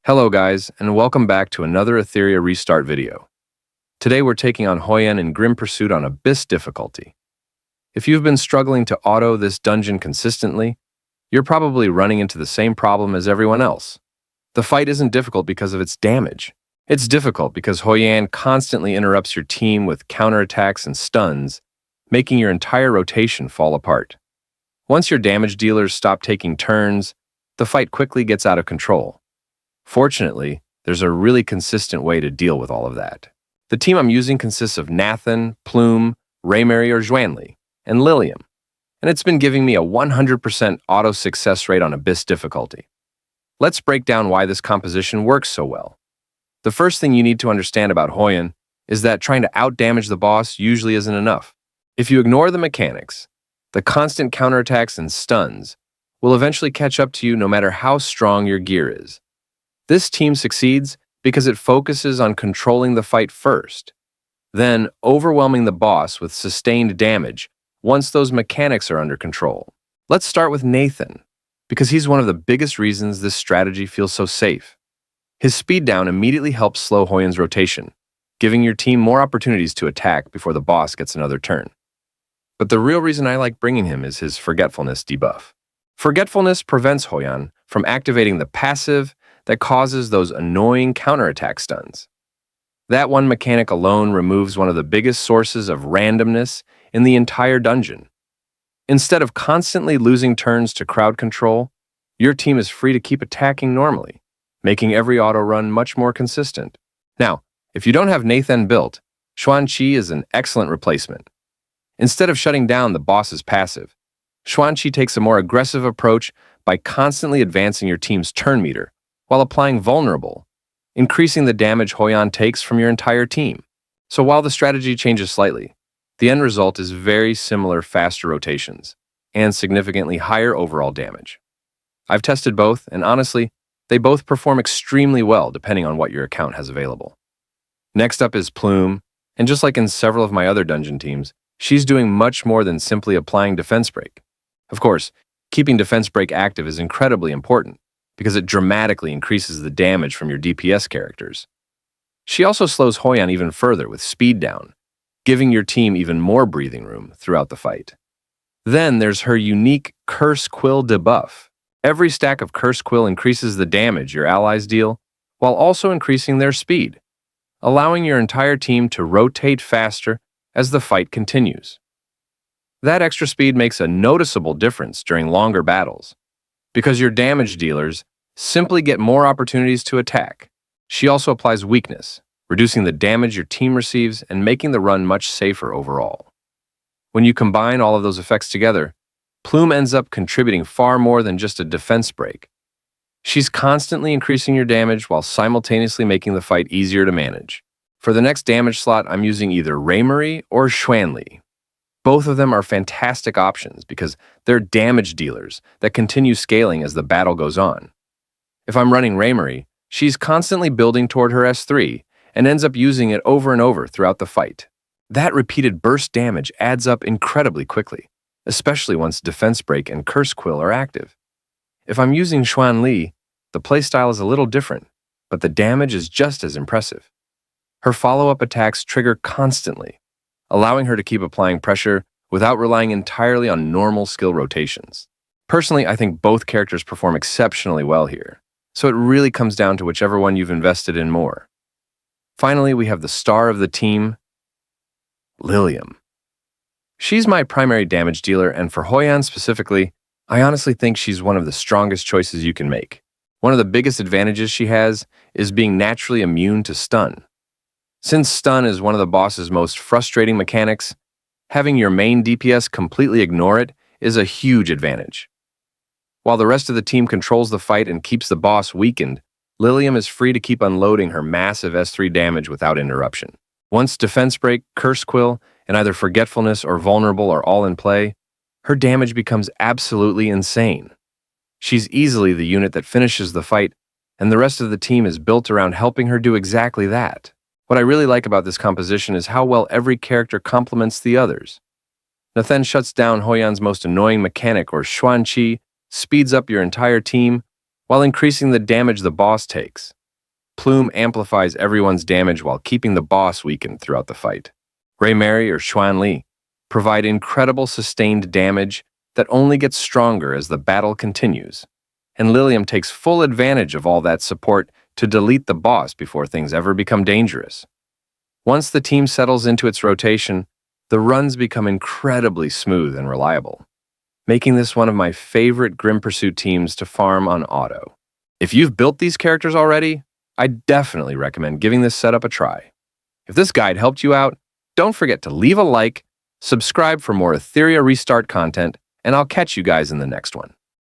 Hello guys, and welcome back to another Etheria restart video. Today we're taking on Hoyan in Grim Pursuit on Abyss difficulty. If you've been struggling to auto this dungeon consistently, you're probably running into the same problem as everyone else. The fight isn't difficult because of its damage. It's difficult because Hoyan constantly interrupts your team with counterattacks and stuns, making your entire rotation fall apart. Once your damage dealers stop taking turns, the fight quickly gets out of control. Fortunately, there's a really consistent way to deal with all of that. The team I'm using consists of Nathan, Plume, Raymery or Zhuanli, and Lilium, and it's been giving me a 100% auto success rate on Abyss difficulty. Let's break down why this composition works so well. The first thing you need to understand about Hoyan is that trying to outdamage the boss usually isn't enough. If you ignore the mechanics, the constant counterattacks and stuns will eventually catch up to you no matter how strong your gear is. This team succeeds because it focuses on controlling the fight first, then overwhelming the boss with sustained damage once those mechanics are under control. Let's start with Nathan, because he's one of the biggest reasons this strategy feels so safe. His speed down immediately helps slow Hoyan's rotation, giving your team more opportunities to attack before the boss gets another turn. But the real reason I like bringing him is his Forgetfulness debuff. Forgetfulness prevents Hoyan from activating the passive that causes those annoying counterattack stuns. That one mechanic alone removes one of the biggest sources of randomness in the entire dungeon. Instead of constantly losing turns to crowd control, your team is free to keep attacking normally, making every auto run much more consistent. Now, if you don't have Nathan built, Zhuanli is an excellent replacement. Instead of shutting down the boss's passive, Zhuanli takes a more aggressive approach by constantly advancing your team's turn meter while applying Vulnerable, increasing the damage Hoyan takes from your entire team. So while the strategy changes slightly, the end result is very similar faster rotations and significantly higher overall damage. I've tested both, and honestly, they both perform extremely well depending on what your account has available. Next up is Plume, and just like in several of my other dungeon teams, she's doing much more than simply applying Defense Break. Of course, keeping Defense Break active is incredibly important, because it dramatically increases the damage from your DPS characters. She also slows Hoyan even further with speed down, giving your team even more breathing room throughout the fight. Then there's her unique Curse Quill debuff. Every stack of Curse Quill increases the damage your allies deal, while also increasing their speed, allowing your entire team to rotate faster as the fight continues. That extra speed makes a noticeable difference during longer battles, because your damage dealers simply get more opportunities to attack. She also applies Weakness, reducing the damage your team receives and making the run much safer overall. When you combine all of those effects together, Plume ends up contributing far more than just a defense break. She's constantly increasing your damage while simultaneously making the fight easier to manage. For the next damage slot, I'm using either Raymery or Zhuanli. Both of them are fantastic options because they're damage dealers that continue scaling as the battle goes on. If I'm running Raymery, she's constantly building toward her S3 and ends up using it over and over throughout the fight. That repeated burst damage adds up incredibly quickly, especially once Defense Break and Curse Quill are active. If I'm using Zhuanli, the playstyle is a little different, but the damage is just as impressive. Her follow-up attacks trigger constantly, allowing her to keep applying pressure without relying entirely on normal skill rotations. Personally, I think both characters perform exceptionally well here, so it really comes down to whichever one you've invested in more. Finally, we have the star of the team, Lilium. She's my primary damage dealer, and for Hoyan specifically, I honestly think she's one of the strongest choices you can make. One of the biggest advantages she has is being naturally immune to stun. Since stun is one of the boss's most frustrating mechanics, having your main DPS completely ignore it is a huge advantage. While the rest of the team controls the fight and keeps the boss weakened, Lilium is free to keep unloading her massive S3 damage without interruption. Once Defense Break, Curse Quill, and either Forgetfulness or Vulnerable are all in play, her damage becomes absolutely insane. She's easily the unit that finishes the fight, and the rest of the team is built around helping her do exactly that. What I really like about this composition is how well every character complements the others. Nathan shuts down Hoyan's most annoying mechanic, or Zhuanli speeds up your entire team while increasing the damage the boss takes. Plume amplifies everyone's damage while keeping the boss weakened throughout the fight. Ray Mary or Xuan Li provide incredible sustained damage that only gets stronger as the battle continues. And Lilium takes full advantage of all that support to delete the boss before things ever become dangerous. Once the team settles into its rotation, the runs become incredibly smooth and reliable, making this one of my favorite Grim Pursuit teams to farm on auto. If you've built these characters already, I definitely recommend giving this setup a try. If this guide helped you out, don't forget to leave a like, subscribe for more Etheria Restart content, and I'll catch you guys in the next one.